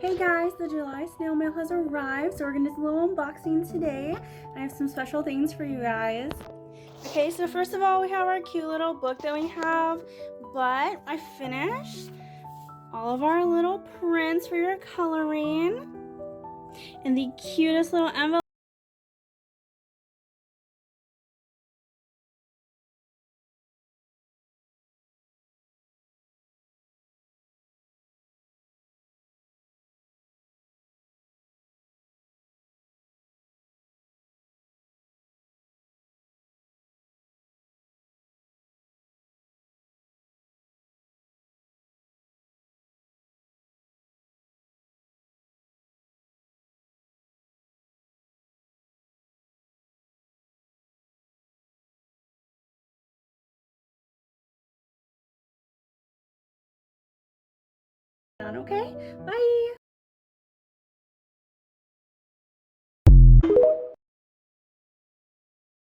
Hey guys, the July snail mail has arrived, so we're gonna do a little unboxing today. I have some special things for you guys. Okay, so first of all, we have our cute little book that we have, but I finished all of our little prints for your coloring and the cutest little envelope. Okay, bye.